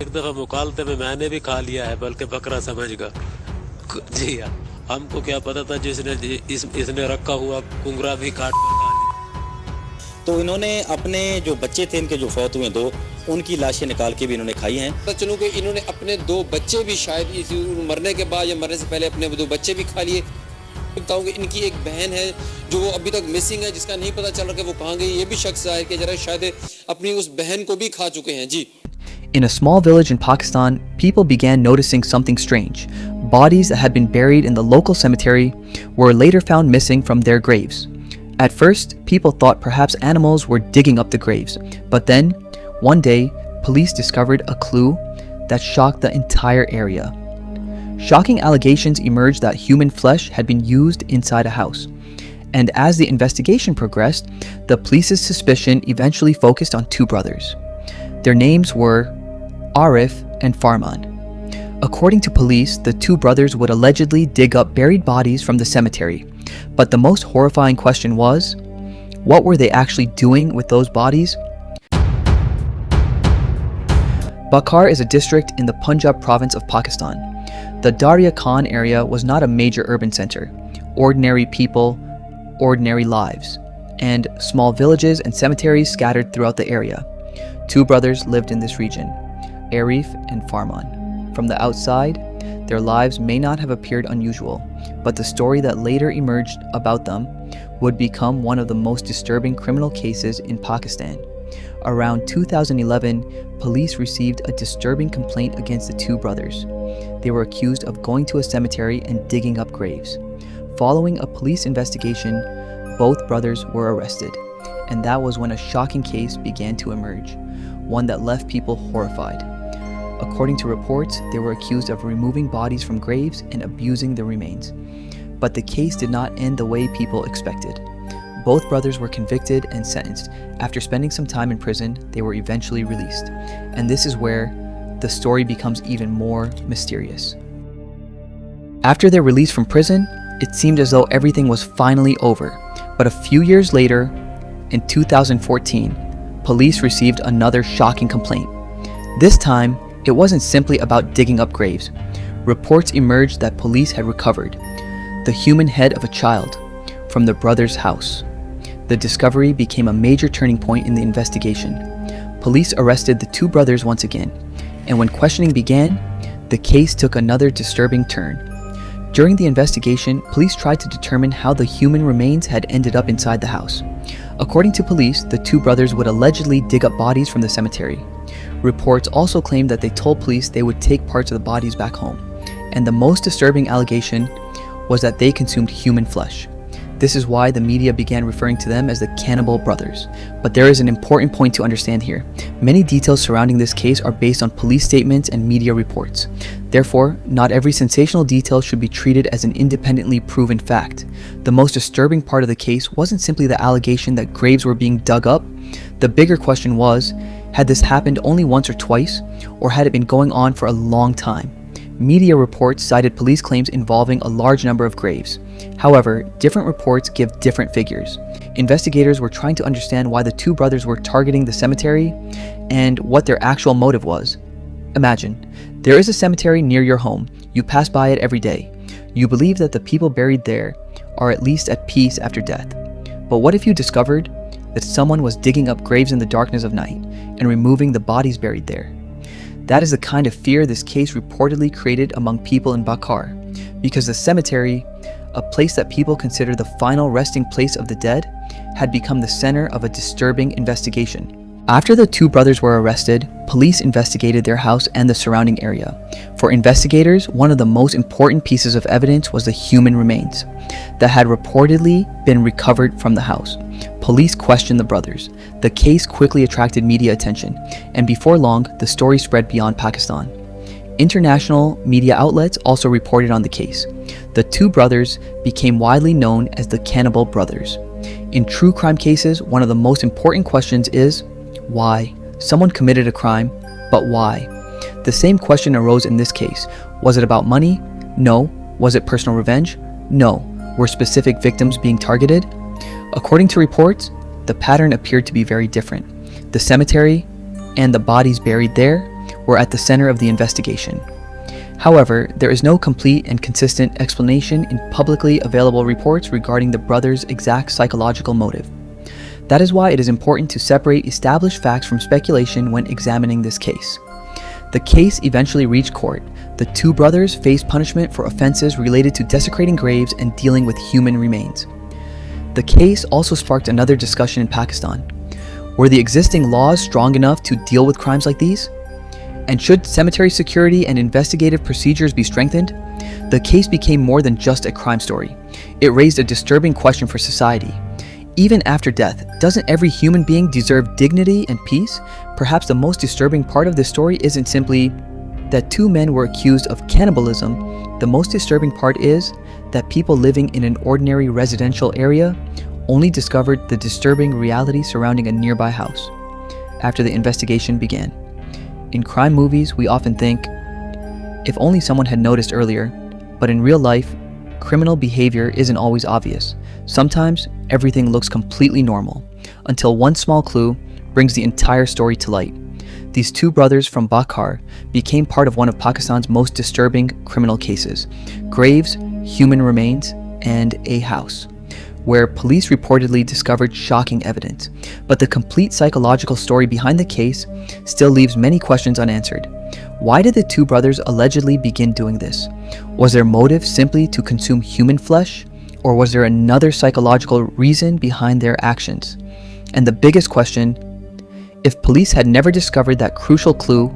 एक दफा मुकालते में मैंने भी खा लिया है, बल्कि बकरा समझ कर। जी हाँ, हमको क्या पता था जिसने इसने रखा हुआ कुंगरा भी काट कर खा लिया। तो इन्होंने अपने जो बच्चे थे, इनके जो फौत हुए दो, उनकी लाशें निकाल के भी इन्होंने खाई हैं। पता चलूं कि इन्होंने अपने दो बच्चे भी शायद इस मरने के बाद या मरने से पहले अपने दो बच्चे भी खा लिए। बताऊँ कि इनकी एक बहन है जो वो अभी तक मिसिंग है, जिसका नहीं पता चल रहा कि वो कहाँ गई। ये भी शख्स है कि जरा शायद अपनी उस बहन को भी खा चुके हैं। जी। In a small village in Pakistan, people began noticing something strange. Bodies that had been buried in the local cemetery were later found missing from their graves. At first, people thought perhaps animals were digging up the graves. But then, one day, police discovered a clue that shocked the entire area. Shocking allegations emerged that human flesh had been used inside a house. And as the investigation progressed, the police's suspicion eventually focused on two brothers. Their names were Arif and Farman. According to police, the two brothers would allegedly dig up buried bodies from the cemetery. But the most horrifying question was, what were they actually doing with those bodies? Bakar is a district in the Punjab province of Pakistan. The Darya Khan area was not a major urban center. Ordinary people, ordinary lives, and small villages and cemeteries scattered throughout the area. Two brothers lived in this region, Arif and Farman. From the outside, their lives may not have appeared unusual, but the story that later emerged about them would become one of the most disturbing criminal cases in Pakistan. Around 2011, police received a disturbing complaint against the two brothers. They were accused of going to a cemetery and digging up graves. Following a police investigation, both brothers were arrested, and that was when a shocking case began to emerge, one that left people horrified. According to reports, they were accused of removing bodies from graves and abusing the remains. But the case did not end the way people expected. Both brothers were convicted and sentenced. After spending some time in prison, they were eventually released. And this is where the story becomes even more mysterious. After their release from prison, it seemed as though everything was finally over. But a few years later, in 2014, police received another shocking complaint. This time, it wasn't simply about digging up graves. Reports emerged that police had recovered the human head of a child from the brothers' house. The discovery became a major turning point in the investigation. Police arrested the two brothers once again, and when questioning began, the case took another disturbing turn. During the investigation, police tried to determine how the human remains had ended up inside the house. According to police, the two brothers would allegedly dig up bodies from the cemetery. Reports also claimed that they told police they would take parts of the bodies back home. And the most disturbing allegation was that they consumed human flesh. This is why the media began referring to them as the Cannibal brothers. But there is an important point to understand here. Many details surrounding this case are based on police statements and media reports. Therefore, not every sensational detail should be treated as an independently proven fact. The most disturbing part of the case wasn't simply the allegation that graves were being dug up. The bigger question was, had this happened only once or twice, or had it been going on for a long time? Media reports cited police claims involving a large number of graves. However, different reports give different figures. Investigators were trying to understand why the two brothers were targeting the cemetery and what their actual motive was. Imagine, there is a cemetery near your home. You pass by it every day. You believe that the people buried there are at least at peace after death. But what if you discovered that someone was digging up graves in the darkness of night and removing the bodies buried there? That is the kind of fear this case reportedly created among people in Bakar, because the cemetery, a place that people consider the final resting place of the dead, had become the center of a disturbing investigation. After the two brothers were arrested, police investigated their house and the surrounding area. For investigators, one of the most important pieces of evidence was the human remains that had reportedly been recovered from the house. Police questioned the brothers. The case quickly attracted media attention, and before long, the story spread beyond Pakistan. International media outlets also reported on the case. The two brothers became widely known as the Cannibal brothers. In true crime cases, one of the most important questions is, why? Someone committed a crime, but why? The same question arose in this case. Was it about money? No. Was it personal revenge? No. Were specific victims being targeted? According to reports, the pattern appeared to be very different. The cemetery and the bodies buried there were at the center of the investigation. However, there is no complete and consistent explanation in publicly available reports regarding the brothers' exact psychological motive. That is why it is important to separate established facts from speculation when examining this case. The case eventually reached court. The two brothers faced punishment for offenses related to desecrating graves and dealing with human remains. The case also sparked another discussion in Pakistan. Were the existing laws strong enough to deal with crimes like these? And should cemetery security and investigative procedures be strengthened? The case became more than just a crime story. It raised a disturbing question for society. Even after death, doesn't every human being deserve dignity and peace? Perhaps the most disturbing part of this story isn't simply that two men were accused of cannibalism. The most disturbing part is that people living in an ordinary residential area only discovered the disturbing reality surrounding a nearby house after the investigation began. In crime movies, we often think, if only someone had noticed earlier, but in real life, criminal behavior isn't always obvious. Sometimes, everything looks completely normal, until one small clue brings the entire story to light. These two brothers from Bakhar became part of one of Pakistan's most disturbing criminal cases: graves, human remains, and a house, where police reportedly discovered shocking evidence. But the complete psychological story behind the case still leaves many questions unanswered. Why did the two brothers allegedly begin doing this? Was their motive simply to consume human flesh? Or was there another psychological reason behind their actions? And the biggest question, if police had never discovered that crucial clue,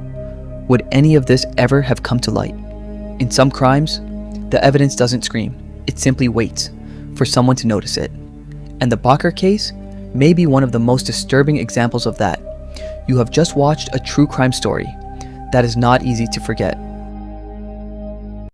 would any of this ever have come to light? In some crimes, the evidence doesn't scream. It simply waits for someone to notice it. And the Bakhar case may be one of the most disturbing examples of that. You have just watched a true crime story that is not easy to forget.